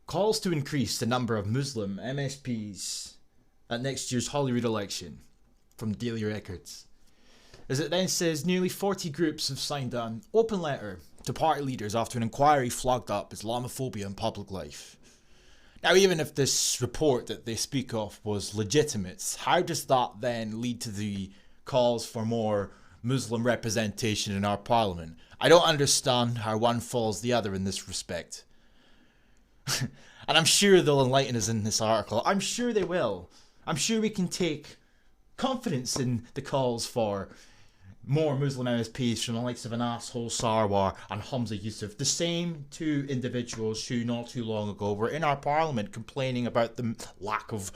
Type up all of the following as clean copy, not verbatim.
calls to increase the number of Muslim MSPs at next year's Holyrood election, from Daily Records. As it then says, nearly 40 groups have signed an open letter to party leaders after an inquiry flagged up Islamophobia in public life. Now, even if this report that they speak of was legitimate, how does that then lead to the calls for more Muslim representation in our parliament? I don't understand how one follows the other in this respect. And I'm sure they'll enlighten us in this article. I'm sure they will. I'm sure we can take confidence in the calls for more Muslim MSPs from the likes of an asshole Sarwar and Hamza Yusuf, the same two individuals who not too long ago were in our parliament complaining about the lack of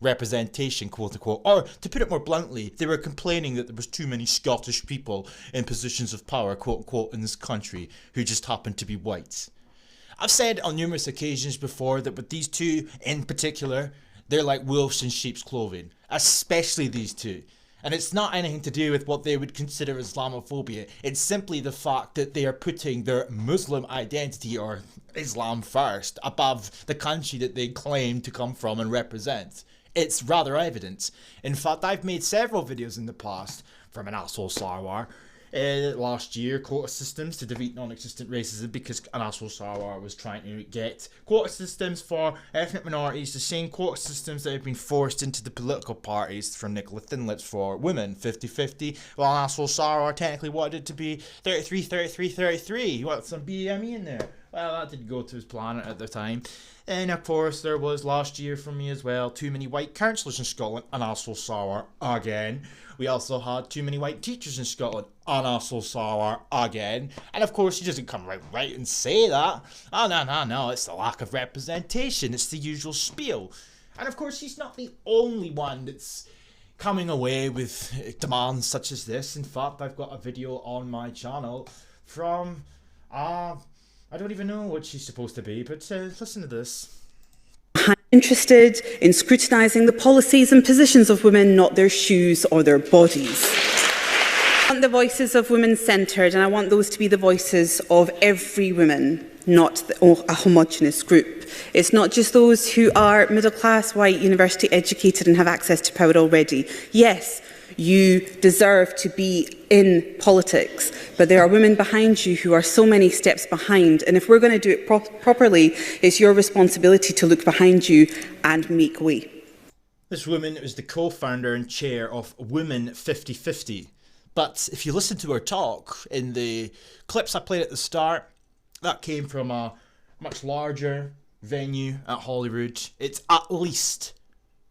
representation, quote unquote, or to put it more bluntly, they were complaining that there was too many Scottish people in positions of power, quote unquote, in this country who just happened to be white. I've said on numerous occasions before that with these two in particular, they're like wolves in sheep's clothing, especially these two. And it's not anything to do with what they would consider Islamophobia. It's simply the fact that they are putting their Muslim identity, or Islam first, above the country that they claim to come from and represent. It's rather evident. In fact, I've made several videos in the past from an asshole Sarwar last year, quota systems to defeat non-existent racism, because an asshole Sarwar was trying to get quota systems for ethnic minorities, the same quota systems that have been forced into the political parties from Nicola Thinlips for women, 50-50, while an asshole Sarwar technically wanted it to be 33-33-33. He wanted some BME in there. Well, that didn't go to his plan at the time. And of course, there was last year for me as well, too many white councillors in Scotland, an asshole Sarwar again. We also had too many white teachers in Scotland, an asshole Sarwar again. And of course, he doesn't come right and say that. Oh, no, it's the lack of representation. It's the usual spiel. And of course, he's not the only one that's coming away with demands such as this. In fact, I've got a video on my channel from, I don't even know what she's supposed to be, but listen to this. Interested in scrutinising the policies and positions of women, not their shoes or their bodies. I want the voices of women centred, and I want those to be the voices of every woman, not a homogenous group. It's not just those who are middle class, white, university educated and have access to power already. Yes, you deserve to be in politics, but there are women behind you who are so many steps behind, and if we're going to do it properly, it's your responsibility to look behind you and make way. This woman is the co-founder and chair of Women 50-50, but if you listen to her talk in the clips I played at the start, that came from a much larger venue at Holyrood. It's at least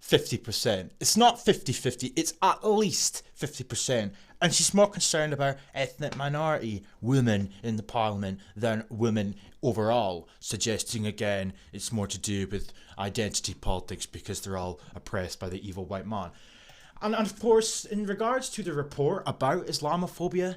50%. It's not 50-50, it's at least 50%. And she's more concerned about ethnic minority women in the parliament than women overall, suggesting again it's more to do with identity politics because they're all oppressed by the evil white man. And of course, in regards to the report about Islamophobia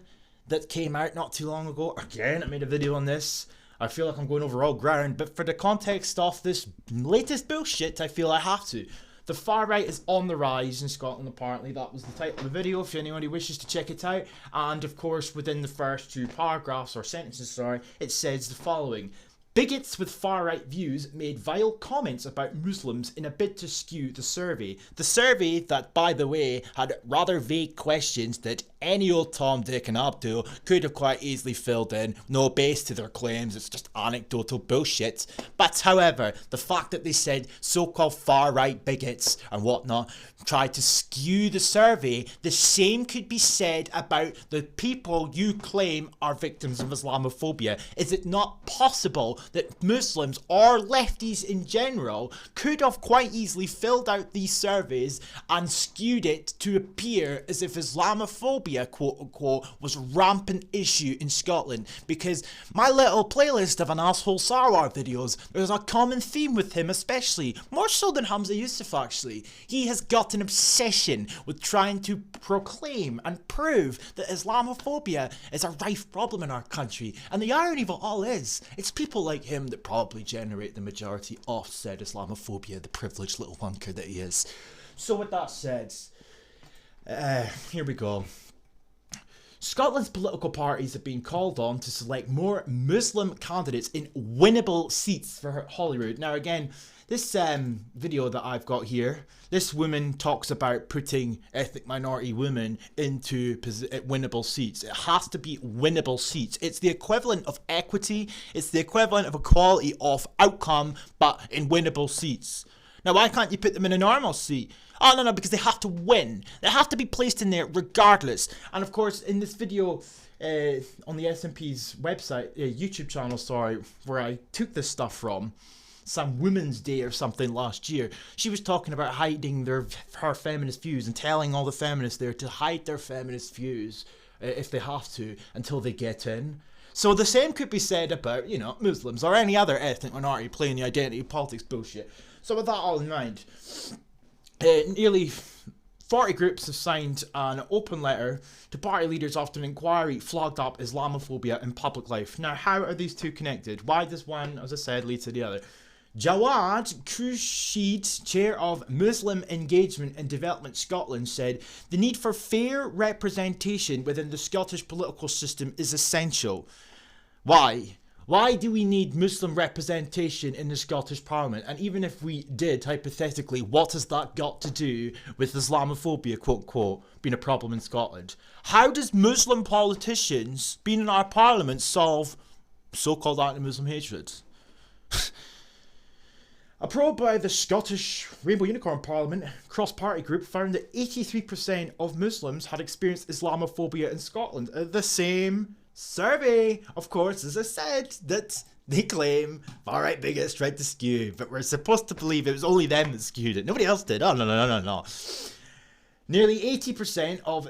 that came out not too long ago, again, I made a video on this. I feel like I'm going over all ground, but for the context of this latest bullshit, I feel I have to. The far right is on the rise in Scotland, apparently. That was the title of the video, if anybody wishes to check it out. And of course, within the first two paragraphs, or sentences, sorry, it says the following. Bigots with far-right views made vile comments about Muslims in a bid to skew the survey. The survey that, by the way, had rather vague questions that any old Tom, Dick and Abdul could have quite easily filled in. No base to their claims, it's just anecdotal bullshit. But however, the fact that they said so-called far-right bigots and whatnot tried to skew the survey, the same could be said about the people you claim are victims of Islamophobia. Is it not possible that Muslims or lefties in general could have quite easily filled out these surveys and skewed it to appear as if Islamophobia, quote unquote, was a rampant issue in Scotland? Because my little playlist of an asshole Sarwar videos, there's a common theme with him, especially more so than Hamza Yusuf actually. He has got an obsession with trying to proclaim and prove that Islamophobia is a rife problem in our country, and the irony of it all is it's people like him that probably generate the majority of said Islamophobia, the privileged little wanker that he is. So with that said, here we go. Scotland's political parties have been called on to select more Muslim candidates in winnable seats for Holyrood. Now again, this video that I've got here, this woman talks about putting ethnic minority women into winnable seats. It has to be winnable seats. It's the equivalent of equity. It's the equivalent of equality of outcome, but in winnable seats. Now, why can't you put them in a normal seat? Oh, no, because they have to win. They have to be placed in there regardless. And of course, in this video on the MSPs website, YouTube channel, sorry, where I took this stuff from, some Women's Day or something last year, she was talking about hiding her feminist views and telling all the feminists there to hide their feminist views if they have to until they get in. So the same could be said about, you know, Muslims or any other ethnic minority playing the identity politics bullshit. So with that all in mind, nearly 40 groups have signed an open letter to party leaders after an inquiry flagged up Islamophobia in public life. Now, how are these two connected? Why does one, as I said, lead to the other? Jawad Khurshid, chair of Muslim Engagement and Development Scotland, said the need for fair representation within the Scottish political system is essential. Why? Why do we need Muslim representation in the Scottish Parliament? And even if we did, hypothetically, what has that got to do with Islamophobia, quote unquote, being a problem in Scotland? How does Muslim politicians being in our Parliament solve so-called anti-Muslim hatred? A probe by the Scottish Rainbow Unicorn Parliament cross-party group found that 83% of Muslims had experienced Islamophobia in Scotland. The same survey, of course, as I said, that they claim far-right bigots tried to skew, but we're supposed to believe it was only them that skewed it. Nobody else did. Oh, no. Nearly 80% of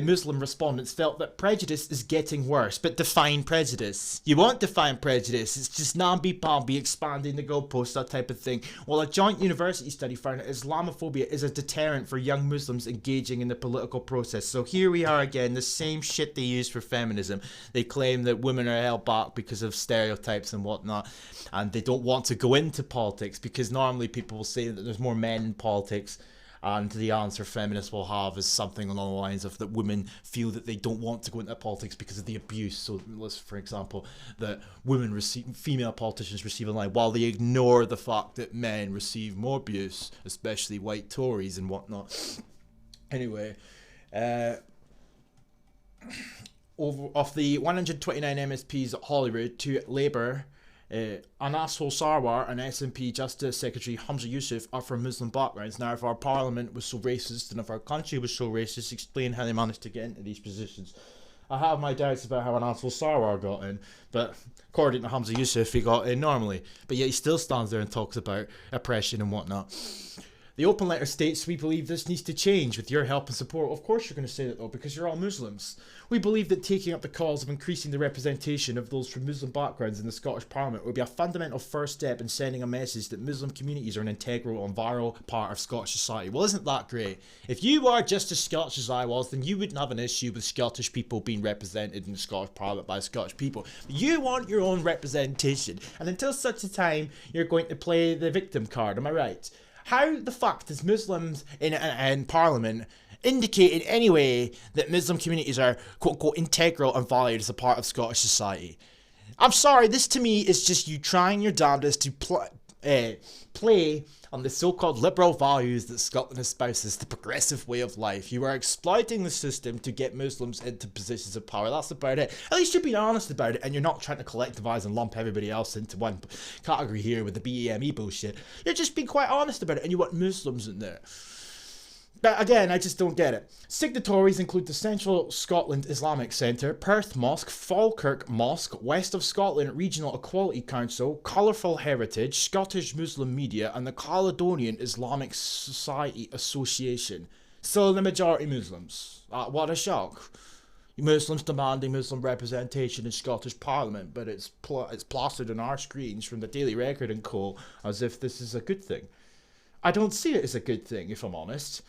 Muslim respondents felt that prejudice is getting worse, but define prejudice. You won't define prejudice, it's just namby-pamby, expanding the goalposts, that type of thing. Well, a joint university study found that Islamophobia is a deterrent for young Muslims engaging in the political process. So here we are again, the same shit they use for feminism. They claim that women are held back because of stereotypes and whatnot, and they don't want to go into politics because normally people will say that there's more men in politics. And the answer feminists will have is something along the lines of that women feel that they don't want to go into politics because of the abuse. So, for example, that female politicians receive in line, while they ignore the fact that men receive more abuse, especially white Tories and whatnot. Anyway, of the 129 MSPs at Holyrood, to Labour, Anasol Sarwar and SNP Justice Secretary Hamza Yusuf are from Muslim backgrounds. Now, if our parliament was so racist and if our country was so racist, explain how they managed to get into these positions. I have my doubts about how Anasol Sarwar got in, but according to Hamza Yusuf, he got in normally. But yet he still stands there and talks about oppression and whatnot. The open letter states, we believe this needs to change with your help and support. Of course you're going to say that though, because you're all Muslims. We believe that taking up the cause of increasing the representation of those from Muslim backgrounds in the Scottish Parliament would be a fundamental first step in sending a message that Muslim communities are an integral and vital part of Scottish society. Well, isn't that great? If you are just as Scottish as I was, then you wouldn't have an issue with Scottish people being represented in the Scottish Parliament by Scottish people. But you want your own representation, and until such a time, you're going to play the victim card, am I right? How the fuck does Muslims in Parliament indicate in any way that Muslim communities are quote-unquote integral and valued as a part of Scottish society? I'm sorry, this to me is just you trying your damnedest to play on the so-called liberal values that Scotland espouses, the progressive way of life. You are exploiting the system to get Muslims into positions of power. That's about it. At least you're being honest about it, and you're not trying to collectivise and lump everybody else into one category here with the BEME bullshit. You're just being quite honest about it, and you want Muslims in there. But again, I just don't get it. Signatories include the Central Scotland Islamic Centre, Perth Mosque, Falkirk Mosque, West of Scotland Regional Equality Council, Colourful Heritage, Scottish Muslim Media, and the Caledonian Islamic Society Association. So the majority Muslims. What a shock. Muslims demanding Muslim representation in Scottish Parliament, but it's plastered on our screens from the Daily Record and co. as if this is a good thing. I don't see it as a good thing, if I'm honest.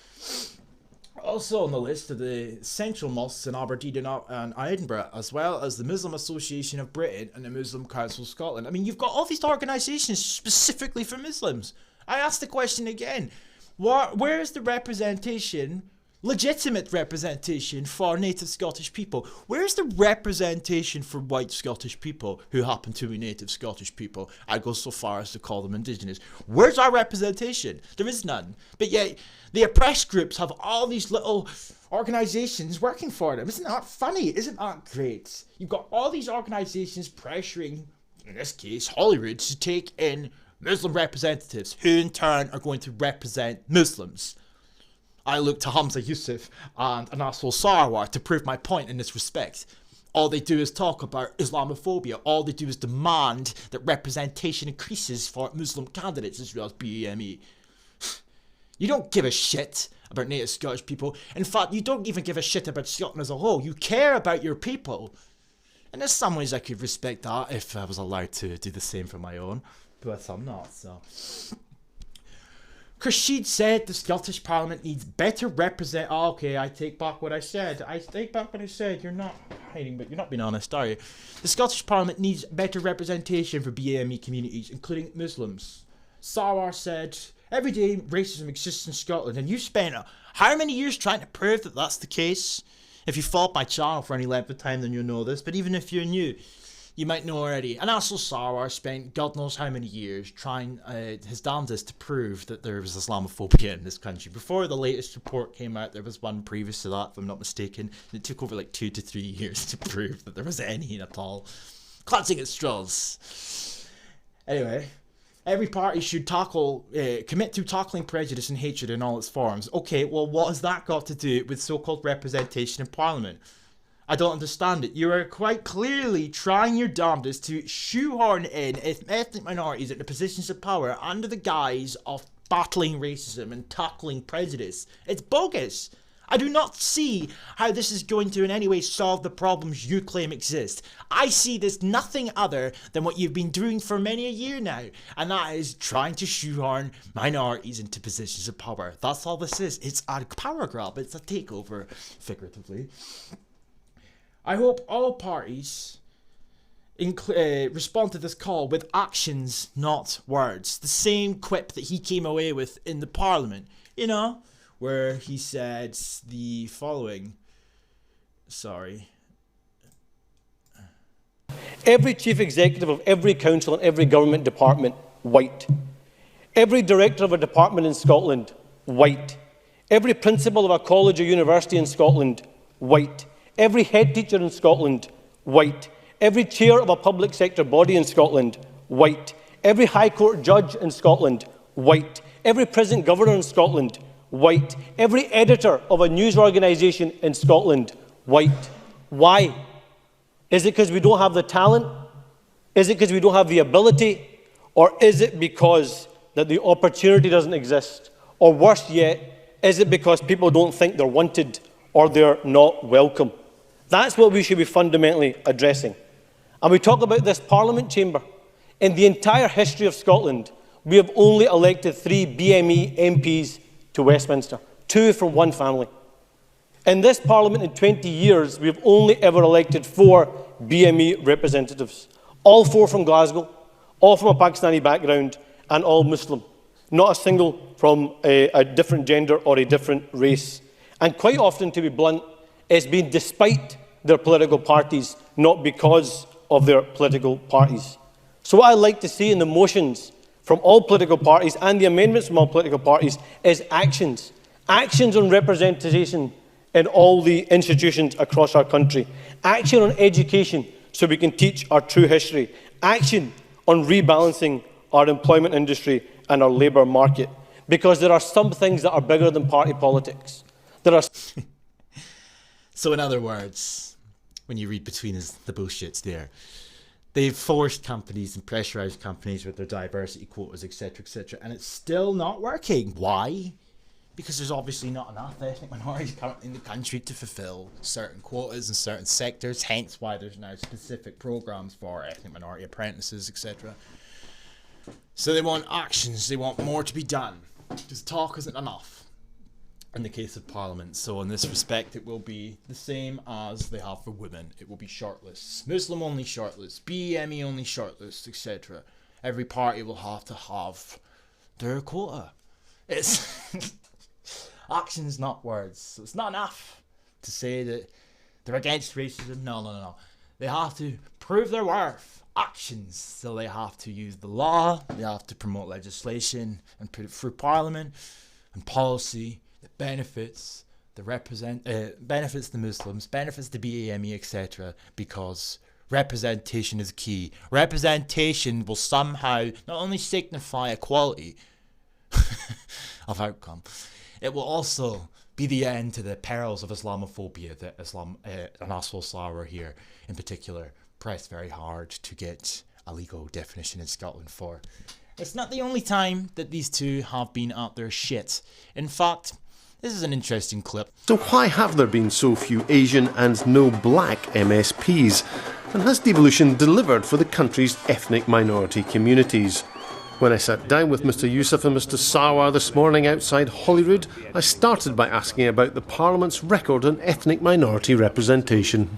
Also on the list are the central mosques in Aberdeen and Edinburgh, as well as the Muslim Association of Britain and the Muslim Council of Scotland. I mean, you've got all these organisations specifically for Muslims. I ask the question again, where is the representation legitimate representation for native Scottish people. Where's the representation for white Scottish people who happen to be native Scottish people? I'd go so far as to call them indigenous. Where's our representation? There is none. But yet, the oppressed groups have all these little organisations working for them. Isn't that funny? Isn't that great? You've got all these organisations pressuring, in this case, Holyrood, to take in Muslim representatives, who in turn are going to represent Muslims. I look to Hamza Yusuf and Anasol Sarawar to prove my point in this respect. All they do is talk about Islamophobia. All they do is demand that representation increases for Muslim candidates as well as BAME. You don't give a shit about native Scottish people. In fact, you don't even give a shit about Scotland as a whole. You care about your people. And in some ways I could respect that if I was allowed to do the same for my own. But I'm not, so... Crashid said the Scottish Parliament needs better represent... Oh, okay, I take back what I said. You're not hiding, but you're not being honest, are you? The Scottish Parliament needs better representation for BAME communities, including Muslims. Sarwar said, everyday racism exists in Scotland, and you've spent how many years trying to prove that that's the case? If you followed my channel for any length of time, then you'll know this, but even if you're new, you might know already. And also Sarwar spent God knows how many years trying his damnedest to prove that there was Islamophobia in this country. Before the latest report came out, there was one previous to that, if I'm not mistaken. It took over like 2 to 3 years to prove that there was any at all. Clutching at straws. Anyway, every party should commit to tackling prejudice and hatred in all its forms. Okay, well, what has that got to do with so-called representation in Parliament? I don't understand it. You are quite clearly trying your damnedest to shoehorn in ethnic minorities into positions of power under the guise of battling racism and tackling prejudice. It's bogus. I do not see how this is going to in any way solve the problems you claim exist. I see this nothing other than what you've been doing for many a year now, and that is trying to shoehorn minorities into positions of power. That's all this is. It's a power grab. It's a takeover, figuratively. I hope all parties respond to this call with actions, not words. The same quip that he came away with in the Parliament, you know, where he said the following. Sorry. Every chief executive of every council and every government department, white. Every director of a department in Scotland, white. Every principal of a college or university in Scotland, white. Every head teacher in Scotland, white. Every chair of a public sector body in Scotland, white. Every High Court judge in Scotland, white. Every prison governor in Scotland, white. Every editor of a news organisation in Scotland, white. Why? Is it because we don't have the talent? Is it because we don't have the ability? Or is it because that the opportunity doesn't exist? Or worse yet, is it because people don't think they're wanted or they're not welcome? That's what we should be fundamentally addressing. And we talk about this Parliament chamber. In the entire history of Scotland, we have only elected 3 BME MPs to Westminster, 2 from one family. In this Parliament in 20 years, we have only ever elected 4 BME representatives, all 4 from Glasgow, all from a Pakistani background, and all Muslim. Not a single from a different gender or a different race. And quite often, to be blunt, it's been despite their political parties, not because of their political parties. So what I like to see in the motions from all political parties and the amendments from all political parties is actions. Actions on representation in all the institutions across our country. Action on education so we can teach our true history. Action on rebalancing our employment industry and our labour market. Because there are some things that are bigger than party politics. There are... So in other words, when you read between the bullshits there, they've forced companies and pressurised companies with their diversity quotas, etc., and it's still not working. Why? Because there's obviously not enough ethnic minorities currently in the country to fulfil certain quotas in certain sectors, hence why there's now specific programmes for ethnic minority apprentices, etc. So they want actions, they want more to be done, because talk isn't enough. In the case of Parliament. So in this respect, it will be the same as they have for women. It will be shortlists. Muslim only shortlists, BME only shortlists, etc. Every party will have to have their quota. It's Actions, not words. So it's not enough to say that they're against racism. No. They have to prove their worth. Actions. So they have to use the law. They have to promote legislation and put it through Parliament and policy that benefits benefits the Muslims, benefits the BAME, etc. Because representation is key. Representation will somehow not only signify equality of outcome, it will also be the end to the perils of Islamophobia that and Aswal Slower here in particular pressed very hard to get a legal definition in Scotland for. It's not the only time that these two have been out their shit. In fact, this is an interesting clip. So why have there been so few Asian and no black MSPs? And has devolution delivered for the country's ethnic minority communities? When I sat down with Mr Youssef and Mr Sarwar this morning outside Holyrood, I started by asking about the Parliament's record on ethnic minority representation.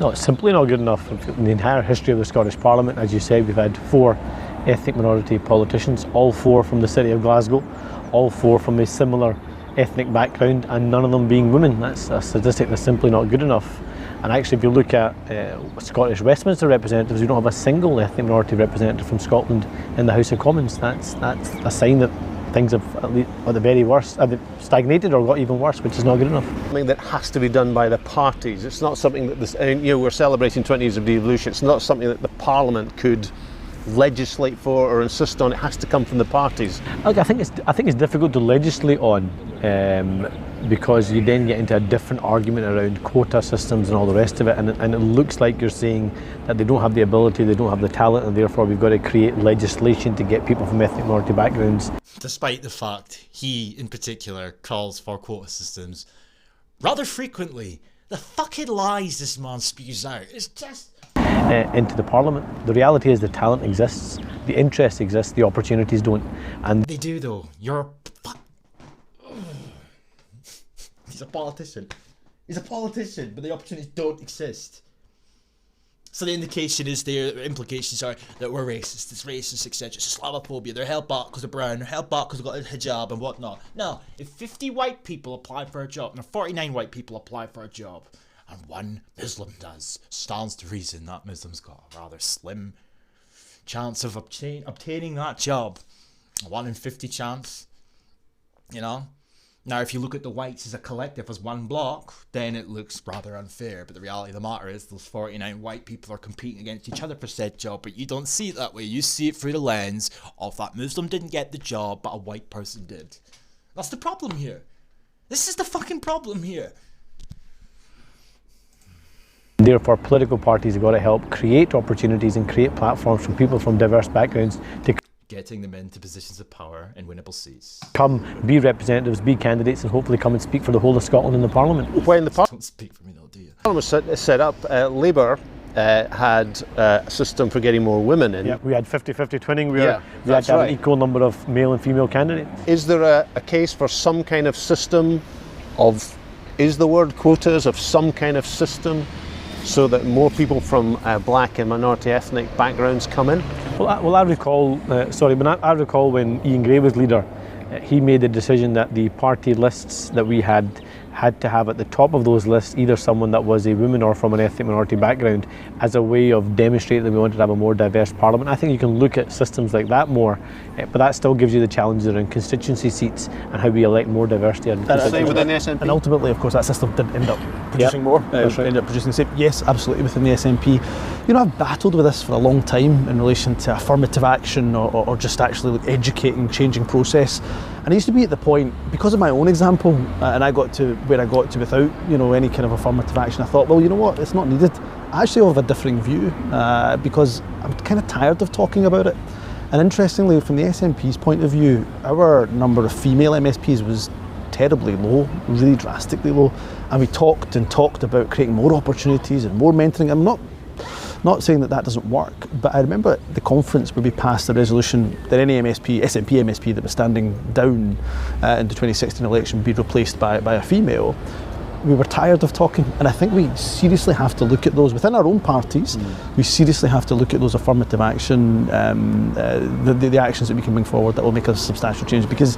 No, it's simply not good enough. In the entire history of the Scottish Parliament, as you said, we've had 4 ethnic minority politicians, all 4 from the city of Glasgow, all 4 from a similar ethnic background, and none of them being women. That's a statistic that's simply not good enough. And actually, if you look at Scottish Westminster representatives, we don't have a single ethnic minority representative from Scotland in the House of Commons. That's a sign that things have, at the very worst, have stagnated or got even worse, which is not good enough. Something that has to be done by the parties. It's not something that we're celebrating 20 years of devolution. It's not something that the Parliament could legislate for or insist on. It has to come from the parties. Look, I think it's difficult to legislate on because you then get into a different argument around quota systems and all the rest of it, and it looks like you're saying that they don't have the ability, they don't have the talent, and therefore we've got to create legislation to get people from ethnic minority backgrounds. Despite the fact he in particular calls for quota systems rather frequently, the fucking lies this man spews out, it's just into the Parliament. The reality is the talent exists, the interest exists, the opportunities don't. And they do though. He's a politician. He's a politician, but the opportunities don't exist. So the indication is there, the implications are that we're racist, it's racist, etc. It's Islamophobia, they're held back because they're brown, they're held back because they've got a hijab and whatnot. No, if 50 white people apply for a job, and 49 white people apply for a job, and 1 Muslim does, stands to reason that Muslim's got a rather slim chance of obtaining that job. A 1 in 50 chance, you know? Now, if you look at the whites as a collective, as one block, then it looks rather unfair. But the reality of the matter is those 49 white people are competing against each other for said job. But you don't see it that way. You see it through the lens of that Muslim didn't get the job, but a white person did. That's the problem here. This is the fucking problem here. Therefore, political parties have got to help create opportunities and create platforms for people from diverse backgrounds to getting them into positions of power and winnable seats. Come, be representatives, be candidates, and hopefully come and speak for the whole of Scotland in the Parliament. When the Don't speak for me though, do you? Parliament was set up, Labour had a system for getting more women in. Yeah, we had 50-50 twinning. We had to have an equal number of male and female candidates. Is there a case for some kind of system of, is the word quotas, of some kind of system so that more people from black and minority ethnic backgrounds come in? Well, I recall when Ian Gray was leader, he made the decision that the party lists that we had to have at the top of those lists either someone that was a woman or from an ethnic minority background as a way of demonstrating that we wanted to have a more diverse parliament. I think you can look at systems like that more, but that still gives you the challenges around constituency seats and how we elect more diversity. Within the SNP? And ultimately, of course, that system did end up producing more. Ended up producing the same. Yes, absolutely, within the SNP. You know, I've battled with this for a long time in relation to affirmative action or just actually educating, changing process. And I used to be at the point, because of my own example, and I got to where I got to without, any kind of affirmative action, I thought, well, you know what, it's not needed. I actually have a differing view because I'm kind of tired of talking about it. And interestingly, from the SNP's point of view, our number of female MSPs was terribly low, really drastically low. And we talked about creating more opportunities and more mentoring. I'm not saying that doesn't work, but I remember at the conference where we passed a resolution that any SNP MSP that was standing down in the 2016 election be replaced by a female. We were tired of talking, and I think we seriously have to look at those within our own parties. We seriously have to look at those affirmative action, the actions that we can bring forward that will make a substantial change, because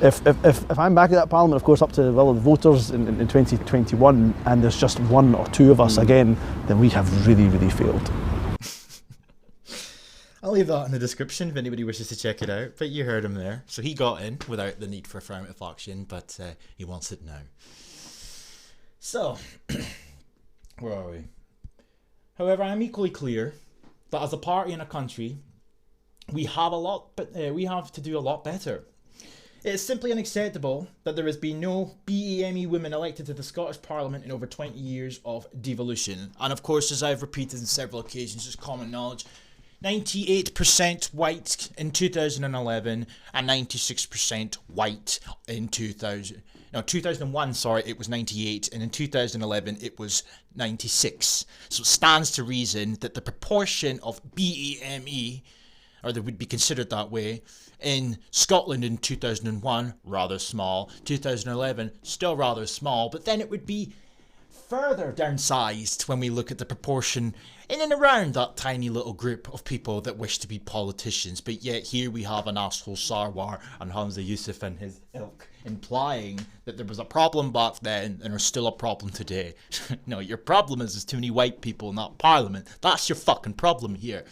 if I'm back at that parliament, of course, up to the will of the voters in 2021, and there's just one or two of us again, then we have really, really failed. I'll leave that in the description if anybody wishes to check it out. But you heard him there. So he got in without the need for affirmative action, but he wants it now. So, where are we? However, I'm equally clear that as a party in a country, we have to do a lot better. It is simply unacceptable that there has been no BEME women elected to the Scottish Parliament in over 20 years of devolution. And of course, as I've repeated on several occasions, it's common knowledge, 98% white in 2011 and 96% white in 2001, sorry, it was 98, and in 2011 it was 96. So it stands to reason that the proportion of BEME, or that would be considered that way, in Scotland in 2001, rather small, 2011, still rather small, but then it would be further downsized when we look at the proportion in and around that tiny little group of people that wish to be politicians. But yet here we have an asshole Sarwar and Hamza Yusuf and his ilk implying that there was a problem back then and there's still a problem today. No, your problem is there's too many white people in that parliament. That's your fucking problem here.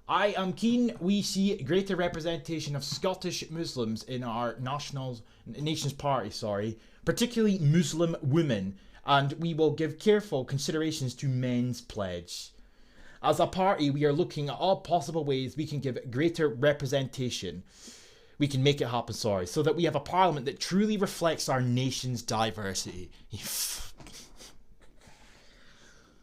I am keen we see greater representation of Scottish Muslims in our nation's party, particularly Muslim women, and we will give careful considerations to men's pledge. As a party, we are looking at all possible ways we can give greater representation. We can make it happen, so that we have a parliament that truly reflects our nation's diversity.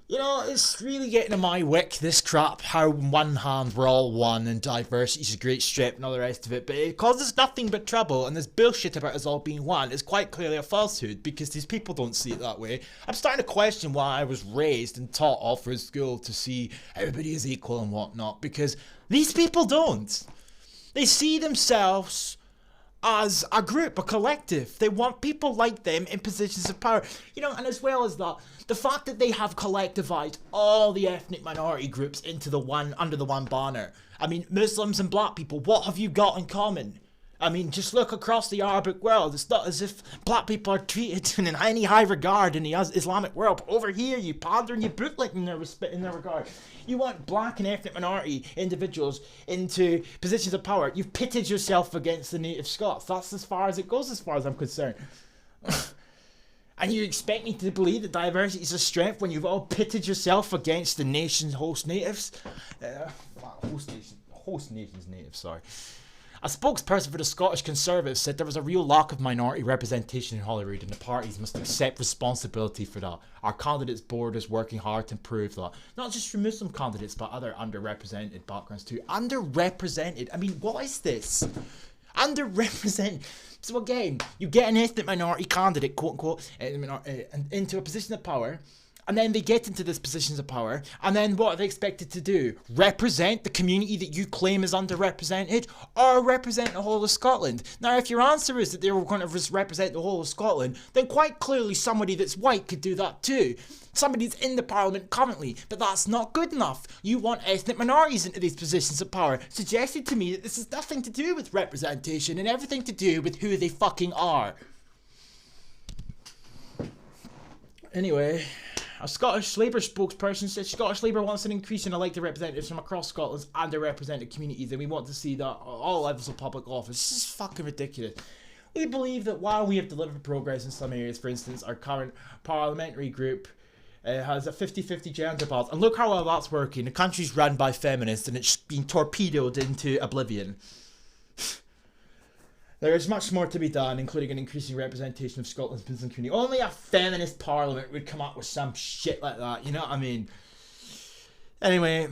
You know, it's really getting on my wick, this crap, how on one hand we're all one and diversity is a great strip and all the rest of it, but it causes nothing but trouble, and this bullshit about us all being one is quite clearly a falsehood, because these people don't see it that way. I'm starting to question why I was raised and taught all through school to see everybody as equal and whatnot, because these people don't. They see themselves as a group, a collective. They want people like them in positions of power. You know, and as well as that, the fact that they have collectivized all the ethnic minority groups into under the one banner. I mean, Muslims and black people, what have you got in common? I mean, just look across the Arabic world. It's not as if black people are treated in any high regard in the Islamic world. But over here, you pander and you bootlick in their regard. You want black and ethnic minority individuals into positions of power. You've pitted yourself against the native Scots. That's as far as it goes, as far as I'm concerned. And you expect me to believe that diversity is a strength when you've all pitted yourself against the nation's host natives? Host nation's natives, sorry. A spokesperson for the Scottish Conservatives said there was a real lack of minority representation in Holyrood and the parties must accept responsibility for that. Our candidates board is working hard to improve that. Not just for Muslim candidates, but other underrepresented backgrounds too. Underrepresented? I mean, what is this? Underrepresented. So again, you get an ethnic minority candidate, quote unquote, into a position of power, and then they get into this positions of power, and then what are they expected to do? Represent the community that you claim is underrepresented, or represent the whole of Scotland? Now, if your answer is that they were going to represent the whole of Scotland, then quite clearly somebody that's white could do that too. Somebody that's in the parliament currently, but that's not good enough. You want ethnic minorities into these positions of power, suggesting to me that this has nothing to do with representation and everything to do with who they fucking are. Anyway, a Scottish Labour spokesperson said Scottish Labour wants an increase in elected representatives from across Scotland's underrepresented communities, and we want to see that at all levels of public office. This is fucking ridiculous. We believe that while we have delivered progress in some areas, for instance, our current parliamentary group has a 50-50 gender balance, and look how well that's working. The country's run by feminists and it's been torpedoed into oblivion. There is much more to be done, including an increasing representation of Scotland's Muslim community. Only a feminist parliament would come up with some shit like that, you know what I mean? Anyway,